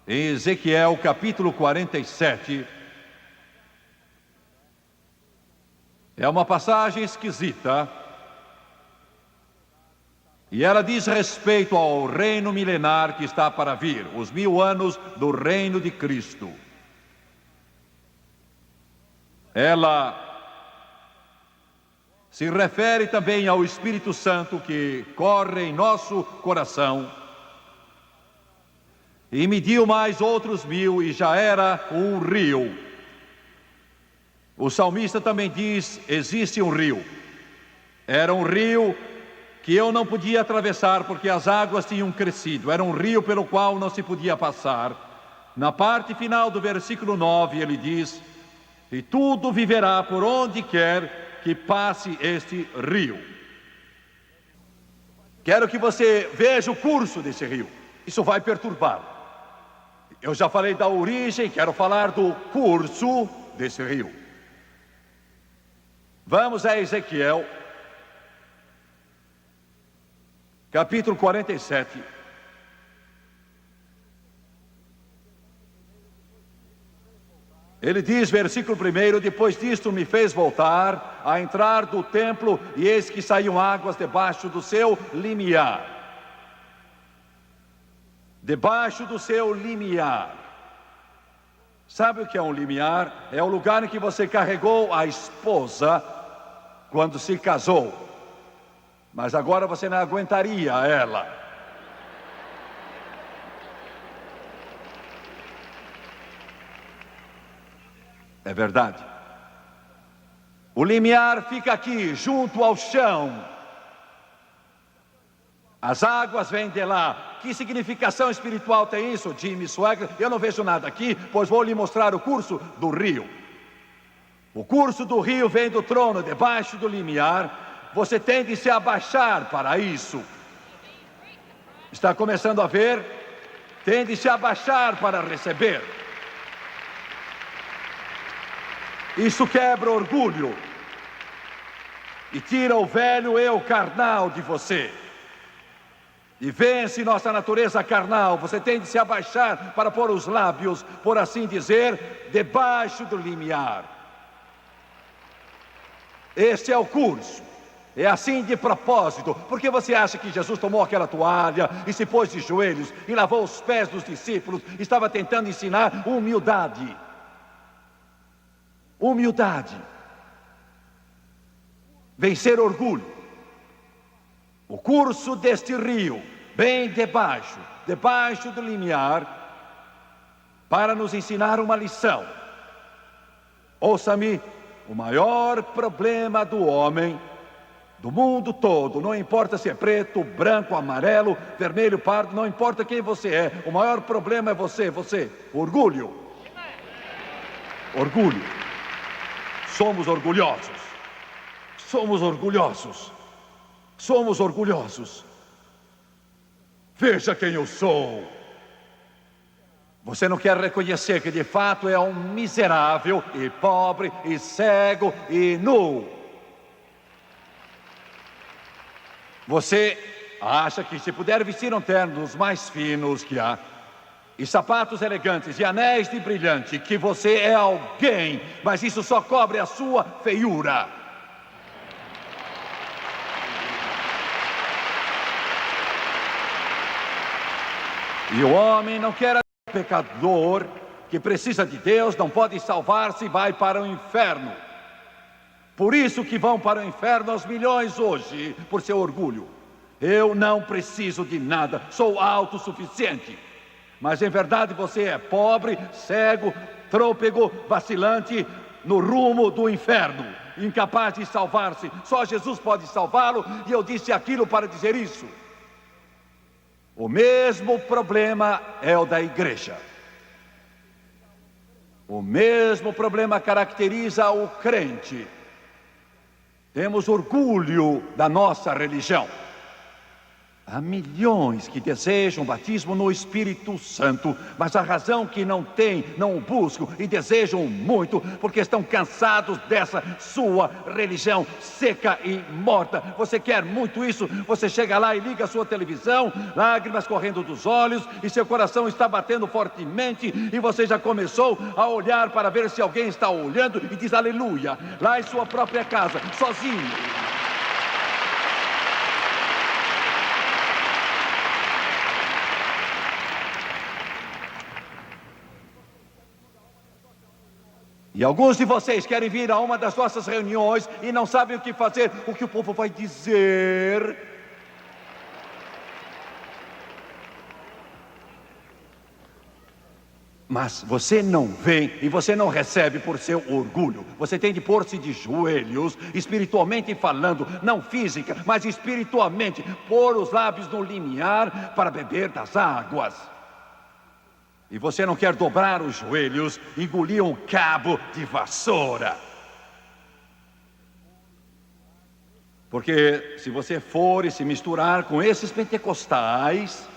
Em Ezequiel capítulo 47, é uma passagem esquisita, e ela diz respeito ao reino milenar que está para vir, os 1000 anos do reino de Cristo. Ela se refere também ao Espírito Santo que corre em nosso coração, e mediu mais outros 1000 e já era um rio. O salmista também diz: existe um rio. Era um rio que eu não podia atravessar porque as águas tinham crescido. Era um rio pelo qual não se podia passar. Na parte final do versículo 9 ele diz: e tudo viverá por onde quer que passe este rio. Quero que você veja o curso desse rio. Isso vai perturbá-lo. Eu já falei da origem, quero falar do curso desse rio. Vamos a Ezequiel, capítulo 47. Ele diz, versículo 1: depois disto me fez voltar a entrar do templo, e eis que saíam águas debaixo do seu limiar. Debaixo do seu limiar. Sabe o que é um limiar? É o lugar em que você carregou a esposa quando se casou, mas agora você não aguentaria ela. É verdade. O limiar fica aqui, junto ao chão. As águas vêm de lá. Que significação espiritual tem isso, Jimmy Swagger? Eu não vejo nada aqui, pois vou lhe mostrar o curso do rio. O curso do rio vem do trono, debaixo do limiar. Você tem de se abaixar para isso. Está começando a ver? Tem de se abaixar para receber. Isso quebra orgulho e tira o velho eu carnal de você. E vence nossa natureza carnal. Você tem de se abaixar para pôr os lábios, por assim dizer, debaixo do limiar. Este é o curso. É assim de propósito. Por que você acha que Jesus tomou aquela toalha e se pôs de joelhos e lavou os pés dos discípulos? Estava tentando ensinar humildade. Humildade. Vencer orgulho. O curso deste rio, bem debaixo do limiar, para nos ensinar uma lição. Ouça-me, o maior problema do homem, do mundo todo, não importa se é preto, branco, amarelo, vermelho, pardo, não importa quem você é, o maior problema é você, orgulho. Orgulho. Somos orgulhosos. Somos orgulhosos. Somos orgulhosos. Veja quem eu sou. Você não quer reconhecer que de fato é um miserável e pobre e cego e nu. Você acha que se puder vestir um terno dos mais finos que há, e sapatos elegantes e anéis de brilhante, que você é alguém, mas isso só cobre a sua feiura. E o homem não quer um pecador que precisa de Deus, não pode salvar-se e vai para o inferno. Por isso que vão para o inferno aos milhões hoje, por seu orgulho. Eu não preciso de nada, sou autossuficiente. Mas em verdade você é pobre, cego, trôpego, vacilante, no rumo do inferno, incapaz de salvar-se. Só Jesus pode salvá-lo, e eu disse aquilo para dizer isso. O mesmo problema é o da igreja. O mesmo problema caracteriza o crente. Temos orgulho da nossa religião. Há milhões que desejam o batismo no Espírito Santo, mas a razão que não tem, não o buscam e desejam muito, porque estão cansados dessa sua religião seca e morta. Você quer muito isso, você chega lá e liga a sua televisão, lágrimas correndo dos olhos, e seu coração está batendo fortemente, e você já começou a olhar para ver se alguém está olhando e diz aleluia, lá em sua própria casa, sozinho. E alguns de vocês querem vir a uma das nossas reuniões e não sabem o que fazer, o que o povo vai dizer. Mas você não vem e você não recebe por seu orgulho. Você tem de pôr-se de joelhos, espiritualmente falando, não física, mas espiritualmente, pôr os lábios no limiar para beber das águas. E você não quer dobrar os joelhos, engolir um cabo de vassoura. Porque se você for e se misturar com esses pentecostais,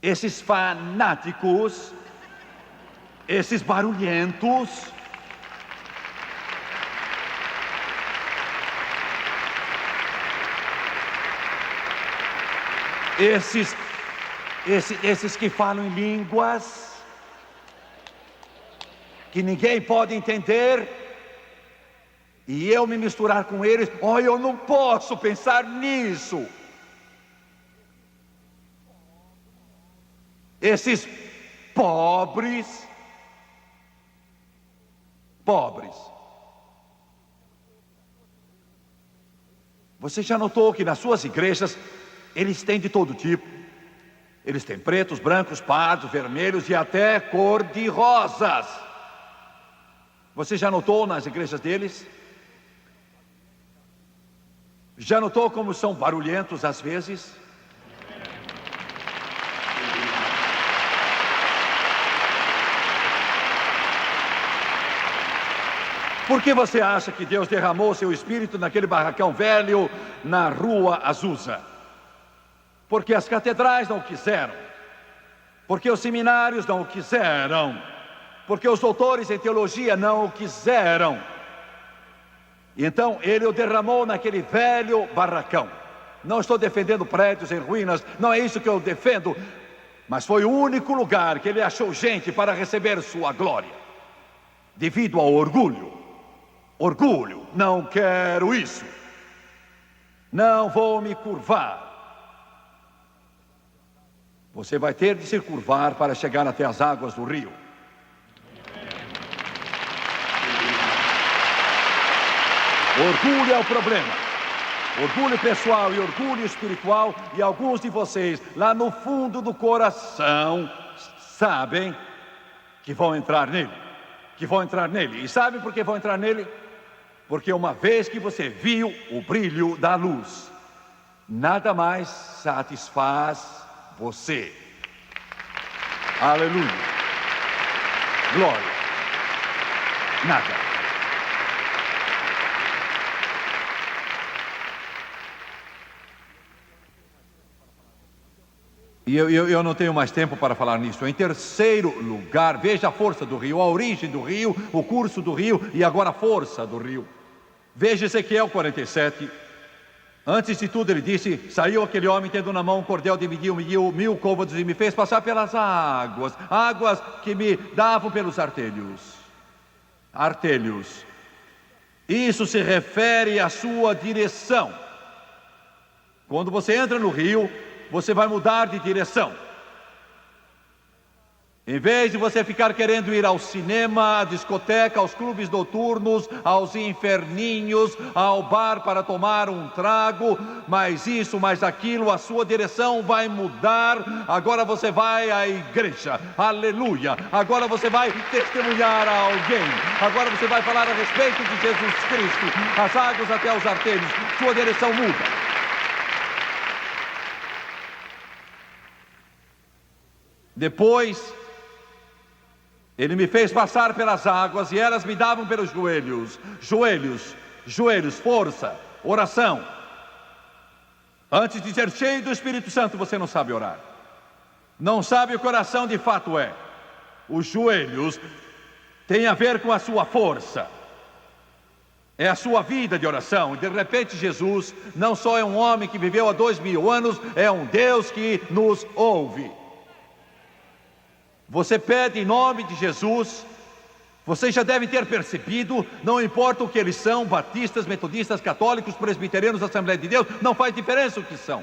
esses fanáticos, esses barulhentos, esses que falam em línguas, que ninguém pode entender, e eu me misturar com eles, eu não posso pensar nisso. Esses pobres. Você já notou que nas suas igrejas, eles têm de todo tipo? Eles têm pretos, brancos, pardos, vermelhos e até cor-de-rosas. Você já notou nas igrejas deles? Já notou como são barulhentos às vezes? Por que você acha que Deus derramou seu Espírito naquele barracão velho na rua Azusa? Porque as catedrais não o quiseram, porque os seminários não o quiseram, porque os doutores em teologia não o quiseram. E então ele o derramou naquele velho barracão. Não estou defendendo prédios em ruínas, não é isso que eu defendo, mas foi o único lugar que ele achou gente para receber sua glória, devido ao orgulho. Orgulho, não quero isso, não vou me curvar. Você vai ter de se curvar para chegar até as águas do rio. Orgulho é o problema. Orgulho pessoal e orgulho espiritual. E alguns de vocês, lá no fundo do coração, sabem que vão entrar nele. E sabem por que vão entrar nele? Porque uma vez que você viu o brilho da luz, nada mais satisfaz você. Aleluia. Glória. Nada. E eu não tenho mais tempo para falar nisso. Em terceiro lugar, veja a força do rio, a origem do rio, o curso do rio e agora a força do rio. Veja Ezequiel 47. Antes de tudo ele disse: saiu aquele homem tendo na mão um cordel, mediu 1000 côvados e me fez passar pelas águas que me davam pelos artelhos. Isso se refere à sua direção. Quando você entra no rio, você vai mudar de direção. Em vez de você ficar querendo ir ao cinema, à discoteca, aos clubes noturnos, aos inferninhos, ao bar para tomar um trago, mais isso, mais aquilo, a sua direção vai mudar. Agora você vai à igreja, aleluia. Agora você vai testemunhar a alguém. Agora você vai falar a respeito de Jesus Cristo, as águas até os artelhos. Sua direção muda. Depois ele me fez passar pelas águas e elas me davam pelos joelhos, força, oração. Antes de ser cheio do Espírito Santo, você não sabe orar. Não sabe o coração de fato é. Os joelhos têm a ver com a sua força. É a sua vida de oração. E de repente Jesus não só é um homem que viveu há 2000 anos, é um Deus que nos ouve. Você pede em nome de Jesus. Você já deve ter percebido, não importa o que eles são, batistas, metodistas, católicos, presbiterianos, Assembleia de Deus, não faz diferença o que são.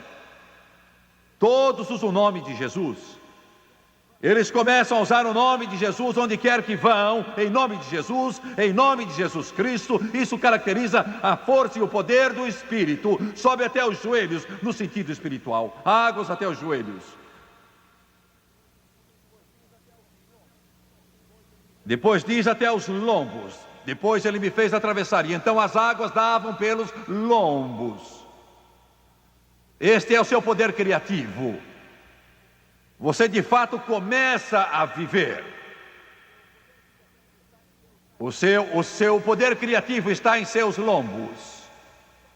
Todos usam o nome de Jesus. Eles começam a usar o nome de Jesus onde quer que vão, em nome de Jesus Cristo. Isso caracteriza a força e o poder do Espírito. Sobe até os joelhos, no sentido espiritual. Águas até os joelhos. Depois diz até os lombos. Depois ele me fez atravessar. E então as águas davam pelos lombos. Este é o seu poder criativo. Você de fato começa a viver. O seu poder criativo está em seus lombos.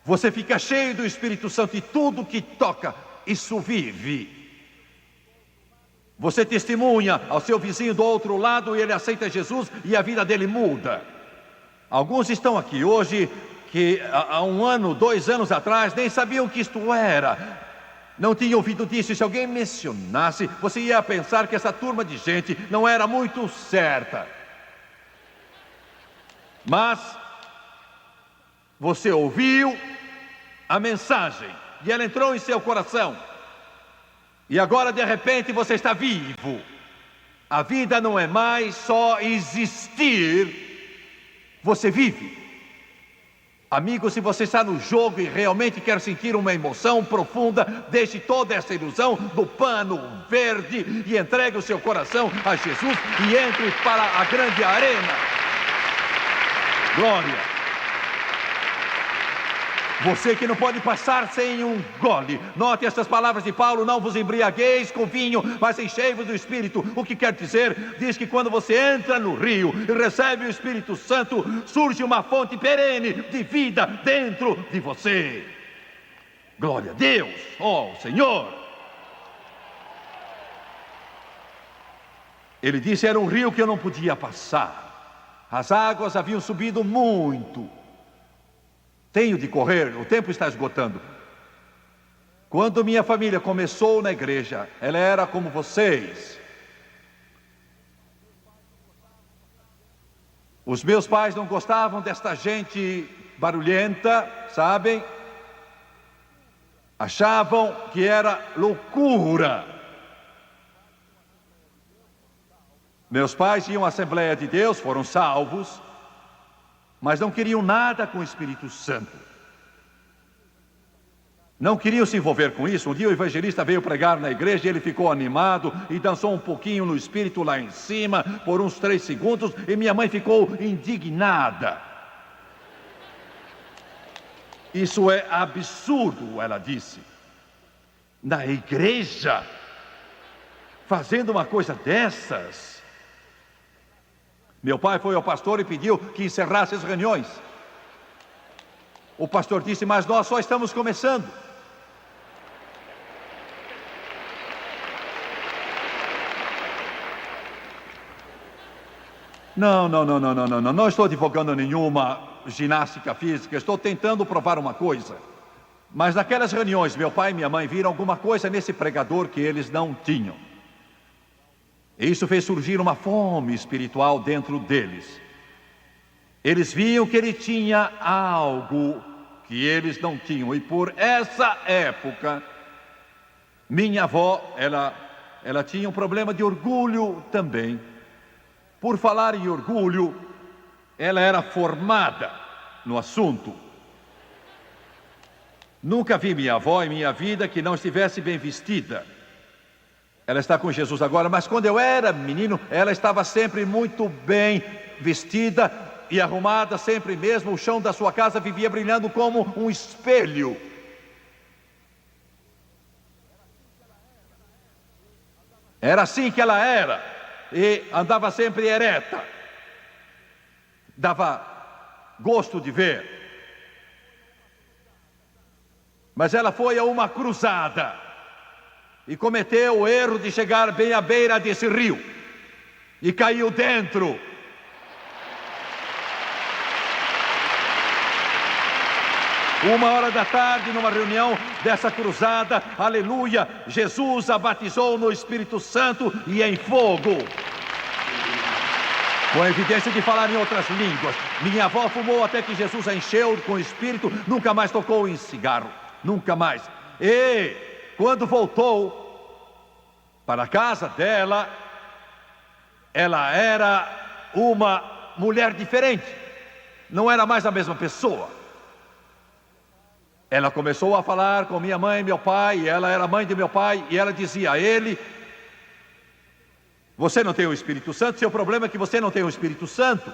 Você fica cheio do Espírito Santo e tudo que toca, isso vive. Você testemunha ao seu vizinho do outro lado e ele aceita Jesus e a vida dele muda. Alguns estão aqui hoje que há 1 ano, 2 anos atrás nem sabiam o que isto era. Não tinham ouvido disso. E se alguém mencionasse, você ia pensar que essa turma de gente não era muito certa. Mas você ouviu a mensagem e ela entrou em seu coração. E agora de repente você está vivo. A vida não é mais só existir, você vive. Amigo, se você está no jogo e realmente quer sentir uma emoção profunda, deixe toda essa ilusão do pano verde e entregue o seu coração a Jesus e entre para a grande arena. Glória! Você que não pode passar sem um gole. Note estas palavras de Paulo: não vos embriagueis com vinho, mas enchei-vos do Espírito. O que quer dizer? Diz que quando você entra no rio e recebe o Espírito Santo, surge uma fonte perene de vida dentro de você. Glória a Deus, ó Senhor. Ele disse: era um rio que eu não podia passar. As águas haviam subido muito. Tenho de correr, o tempo está esgotando. Quando minha família começou na igreja, ela era como vocês. Os meus pais não gostavam desta gente barulhenta, sabem? Achavam que era loucura. Meus pais iam à Assembleia de Deus, foram salvos, mas não queriam nada com o Espírito Santo. Não queriam se envolver com isso. Um dia o evangelista veio pregar na igreja e ele ficou animado e dançou um pouquinho no Espírito lá em cima por uns 3 segundos e minha mãe ficou indignada. Isso é absurdo, ela disse. Na igreja, fazendo uma coisa dessas. Meu pai foi ao pastor e pediu que encerrasse as reuniões. O pastor disse: mas nós só estamos começando. Não estou divulgando nenhuma ginástica física, estou tentando provar uma coisa. Mas naquelas reuniões, meu pai e minha mãe viram alguma coisa nesse pregador que eles não tinham. Isso fez surgir uma fome espiritual dentro deles. Eles viam que ele tinha algo que eles não tinham. E por essa época, minha avó, ela tinha um problema de orgulho também. Por falar em orgulho, ela era formada no assunto. Nunca vi minha avó em minha vida que não estivesse bem vestida. Ela está com Jesus agora, mas quando eu era menino, ela estava sempre muito bem vestida e arrumada, sempre mesmo. O chão da sua casa vivia brilhando como um espelho. Era assim que ela era, e andava sempre ereta. Dava gosto de ver. Mas ela foi a uma cruzada e cometeu o erro de chegar bem à beira desse rio e caiu dentro. Uma hora da tarde, numa reunião dessa cruzada, aleluia, Jesus a batizou no Espírito Santo e em fogo, com a evidência de falar em outras línguas. Minha avó fumou até que Jesus a encheu com o Espírito, nunca mais tocou em cigarro, nunca mais. E quando voltou para a casa dela, ela era uma mulher diferente, não era mais a mesma pessoa. Ela começou a falar com minha mãe e meu pai, e ela era mãe de meu pai, e ela dizia a ele: você não tem o Espírito Santo, seu problema é que você não tem o Espírito Santo.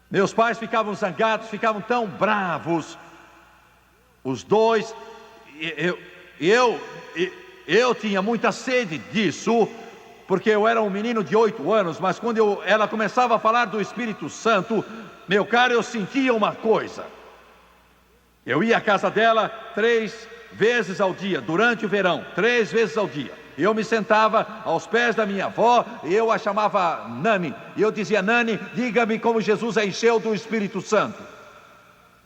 Meus pais ficavam zangados, ficavam tão bravos, os dois. Eu tinha muita sede disso, porque eu era um menino de 8 anos, mas quando ela começava a falar do Espírito Santo, meu caro, eu sentia uma coisa. Eu ia à casa dela 3 vezes ao dia, durante o verão, 3 vezes ao dia. Eu me sentava aos pés da minha avó e eu a chamava Nani. E eu dizia: Nani, diga-me como Jesus a encheu do Espírito Santo.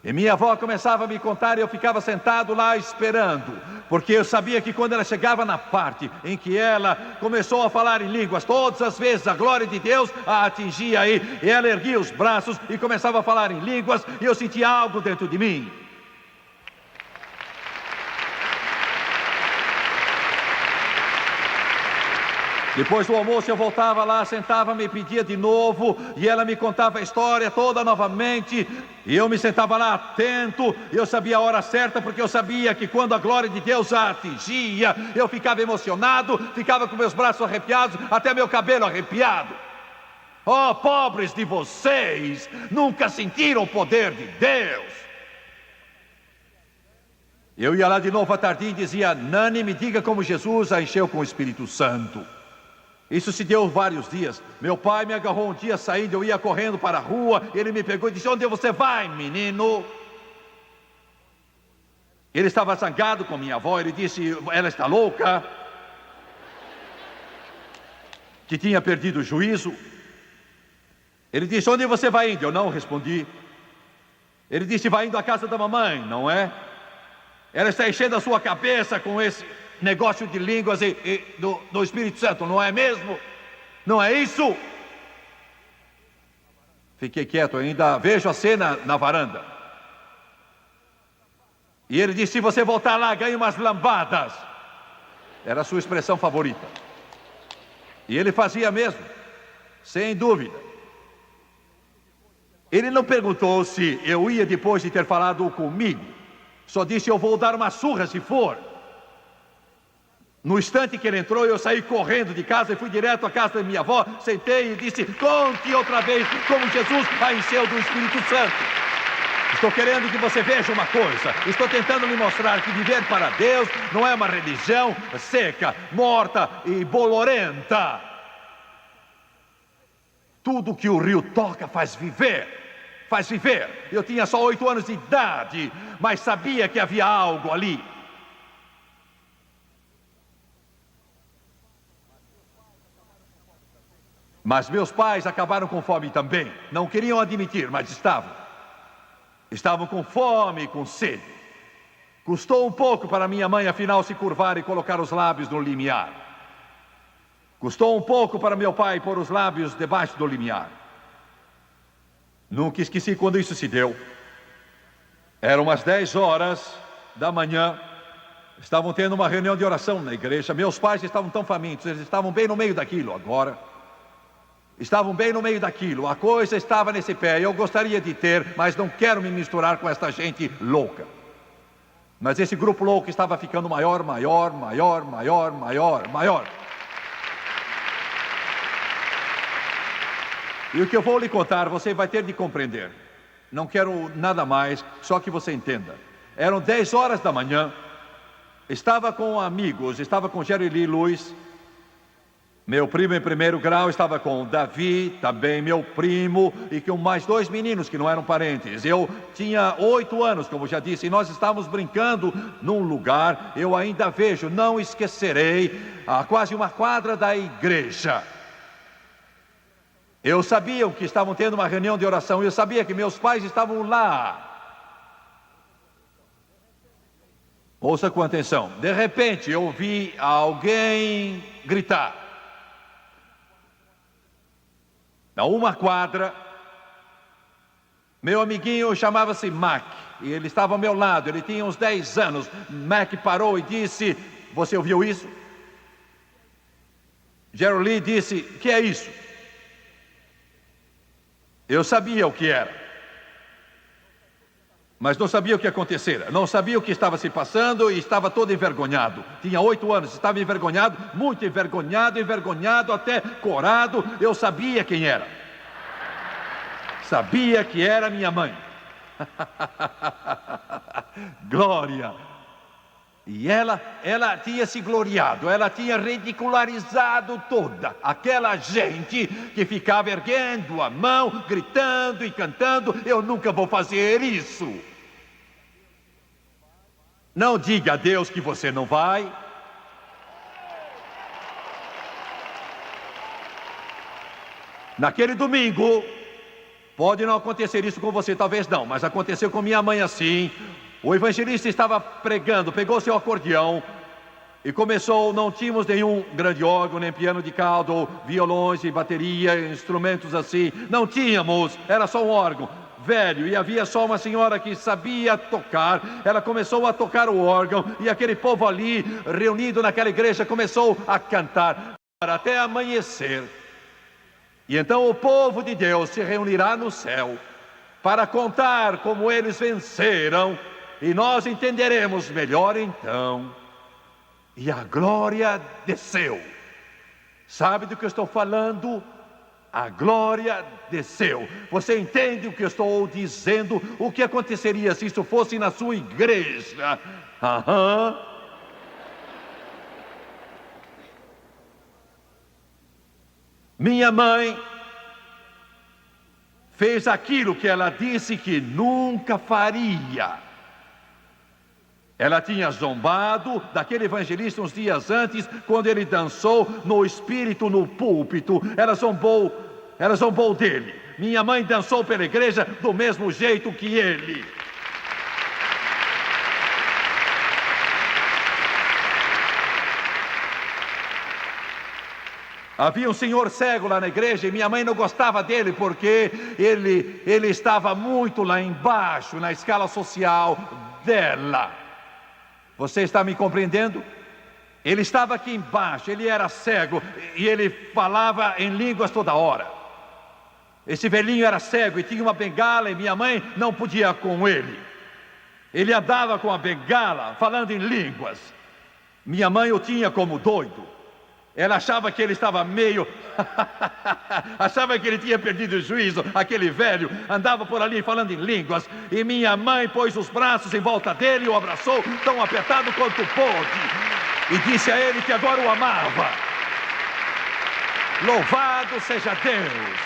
E minha avó começava a me contar e eu ficava sentado lá esperando, porque eu sabia que quando ela chegava na parte em que ela começou a falar em línguas, todas as vezes a glória de Deus a atingia aí, e ela erguia os braços e começava a falar em línguas, e eu sentia algo dentro de mim. Depois do almoço eu voltava lá, sentava-me e pedia de novo, e ela me contava a história toda novamente, e eu me sentava lá atento, eu sabia a hora certa, porque eu sabia que quando a glória de Deus a atingia, eu ficava emocionado, ficava com meus braços arrepiados, até meu cabelo arrepiado. Oh, pobres de vocês, nunca sentiram o poder de Deus. Eu ia lá de novo à tardinha e dizia: Nani, me diga como Jesus a encheu com o Espírito Santo. Isso se deu vários dias. Meu pai me agarrou um dia saindo, eu ia correndo para a rua, ele me pegou e disse: onde você vai, menino? Ele estava zangado com minha avó, ele disse: ela está louca, que tinha perdido o juízo. Ele disse: onde você vai indo? Eu não respondi. Ele disse: vai indo à casa da mamãe, não é? Ela está enchendo a sua cabeça com esse negócio de línguas e do Espírito Santo, não é mesmo? Não é isso? Fiquei quieto, ainda vejo a cena na varanda. E ele disse: se você voltar lá, ganha umas lambadas. Era a sua expressão favorita. E ele fazia mesmo, sem dúvida. Ele não perguntou se eu ia depois de ter falado comigo, só disse: eu vou dar uma surra se for. No instante que ele entrou, eu saí correndo de casa e fui direto à casa da minha avó, sentei e disse: conte outra vez como Jesus a encheu do Espírito Santo. Estou querendo que você veja uma coisa, estou tentando lhe mostrar que viver para Deus não é uma religião seca, morta e bolorenta. Tudo que o rio toca faz viver, faz viver. Eu tinha só 8 anos de idade, mas sabia que havia algo ali. Mas meus pais acabaram com fome também. Não queriam admitir, mas estavam. Estavam com fome e com sede. Custou um pouco para minha mãe, afinal, se curvar e colocar os lábios no limiar. Custou um pouco para meu pai pôr os lábios debaixo do limiar. Nunca esqueci quando isso se deu. Eram umas 10 horas da manhã. Estavam tendo uma reunião de oração na igreja. Meus pais estavam tão famintos, eles estavam bem no meio daquilo agora. Estavam bem no meio daquilo, a coisa estava nesse pé. Eu gostaria de ter, mas não quero me misturar com esta gente louca. Mas esse grupo louco estava ficando maior. E o que eu vou lhe contar, você vai ter de compreender. Não quero nada mais, só que você entenda. Eram 10 horas da manhã, estava com amigos, estava com Jerry Lee Lewis, Meu primo em primeiro grau estava com o Davi, também meu primo, e com mais 2 meninos que não eram parentes. Eu tinha 8 anos, como já disse, e nós estávamos brincando num lugar, eu ainda vejo, não esquecerei, a quase uma quadra da igreja. Eu sabia que estavam tendo uma reunião de oração, eu sabia que meus pais estavam lá. Ouça com atenção. De repente eu vi alguém gritar. A uma quadra, meu amiguinho chamava-se Mac, e ele estava ao meu lado, ele tinha uns 10 anos. Mac parou e disse: você ouviu isso? Gerald Lee disse: que é isso? Eu sabia o que era, mas não sabia o que acontecera, não sabia o que estava se passando e estava todo envergonhado. Tinha 8 anos, estava envergonhado, muito envergonhado, envergonhado, até corado. Eu sabia quem era. Sabia que era minha mãe. Glória! E ela tinha se gloriado, ela tinha ridicularizado toda aquela gente que ficava erguendo a mão, gritando e cantando. Eu nunca vou fazer isso. Não diga a Deus que você não vai. Naquele domingo, pode não acontecer isso com você, talvez não, mas aconteceu com minha mãe assim. O evangelista estava pregando, pegou seu acordeão e começou. Não tínhamos nenhum grande órgão, nem piano de cauda, ou violões e bateria, instrumentos assim. Não tínhamos, era só um órgão velho, e havia só uma senhora que sabia tocar. Ela começou a tocar o órgão, e aquele povo ali, reunido naquela igreja, começou a cantar até amanhecer. E então o povo de Deus se reunirá no céu para contar como eles venceram, e nós entenderemos melhor então. E a glória desceu. Sabe do que eu estou falando? A glória desceu. Você entende o que eu estou dizendo? O que aconteceria se isso fosse na sua igreja? Aham. Minha mãe fez aquilo que ela disse que nunca faria. Ela tinha zombado daquele evangelista uns dias antes, quando ele dançou no espírito no púlpito. Ela zombou dele. Minha mãe dançou pela igreja do mesmo jeito que ele. Havia um senhor cego lá na igreja e minha mãe não gostava dele porque ele estava muito lá embaixo na escala social dela. Você está me compreendendo? Ele estava aqui embaixo, ele era cego e ele falava em línguas toda hora. Esse velhinho era cego e tinha uma bengala e minha mãe não podia com ele. Ele andava com a bengala falando em línguas. Minha mãe o tinha como doido. Ela achava que ele estava meio... achava que ele tinha perdido o juízo. Aquele velho andava por ali falando em línguas. E minha mãe pôs os braços em volta dele e o abraçou tão apertado quanto pôde. E disse a ele que agora o amava. Louvado seja Deus!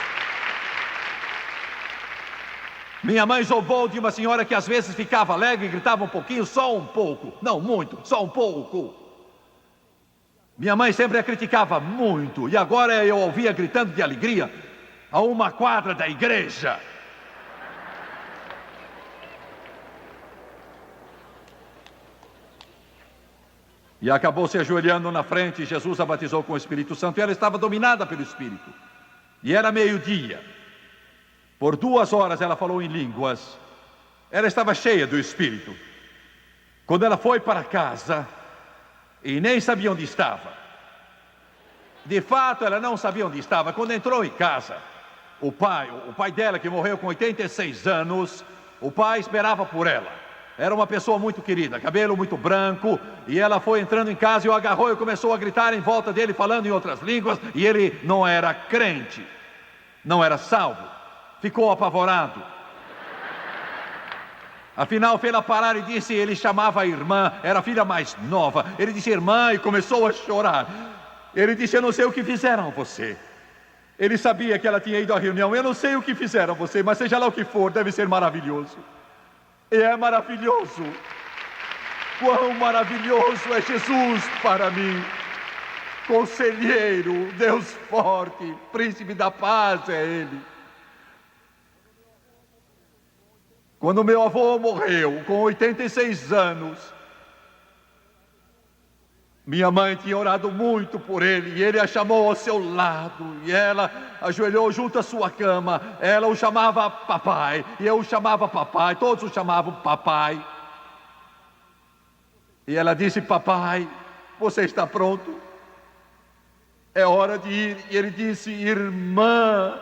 Minha mãe zombou de uma senhora que às vezes ficava alegre e gritava um pouquinho, só um pouco. Não muito, só um pouco. Minha mãe sempre a criticava muito, e agora eu ouvia gritando de alegria a uma quadra da igreja. E acabou se ajoelhando na frente. Jesus a batizou com o Espírito Santo e ela estava dominada pelo Espírito. E era meio-dia. Por 2 horas ela falou em línguas. Ela estava cheia do Espírito. Quando ela foi para casa, e nem sabia onde estava. De fato, ela não sabia onde estava. Quando entrou em casa, o pai dela, que morreu com 86 anos, o pai esperava por ela. Era uma pessoa muito querida, cabelo muito branco, e ela foi entrando em casa e o agarrou e começou a gritar em volta dele, falando em outras línguas, e ele não era crente, não era salvo. Ficou apavorado. Afinal, fez-la parar e disse, ele chamava a irmã, era a filha mais nova. Ele disse, irmã, e começou a chorar. Ele disse: eu não sei o que fizeram a você. Ele sabia que ela tinha ido à reunião. Eu não sei o que fizeram a você, mas seja lá o que for, deve ser maravilhoso. E é maravilhoso. Quão maravilhoso é Jesus para mim. Conselheiro, Deus forte, príncipe da paz é Ele. Quando meu avô morreu, com 86 anos, minha mãe tinha orado muito por ele, e ele a chamou ao seu lado, e ela ajoelhou junto à sua cama. Ela o chamava papai, e eu o chamava papai, todos o chamavam papai. E ela disse: papai, você está pronto? É hora de ir. E ele disse: irmã,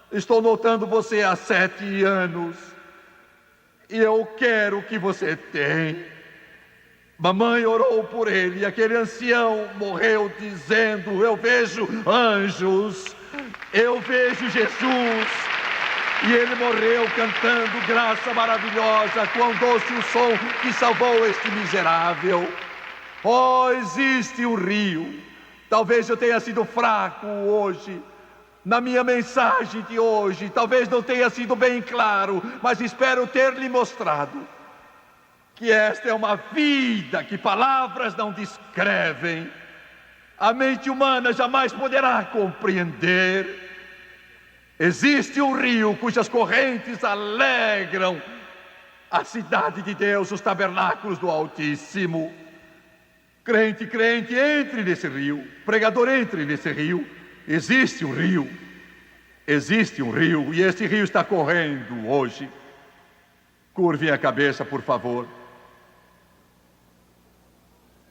estou notando você há 7 anos, e eu quero o que você tem. Mamãe orou por ele, e aquele ancião morreu dizendo: eu vejo anjos, eu vejo Jesus. E ele morreu cantando: graça maravilhosa, quão doce o som que salvou este miserável. Oh, existe um rio. Talvez eu tenha sido fraco hoje na minha mensagem de hoje, talvez não tenha sido bem claro, mas espero ter lhe mostrado que esta é uma vida que palavras não descrevem, a mente humana jamais poderá compreender. Existe um rio cujas correntes alegram a cidade de Deus, os tabernáculos do Altíssimo. Crente, crente, entre nesse rio. Pregador, entre nesse rio. Existe um rio. Existe um rio, e esse rio está correndo hoje. Curvem a cabeça, por favor.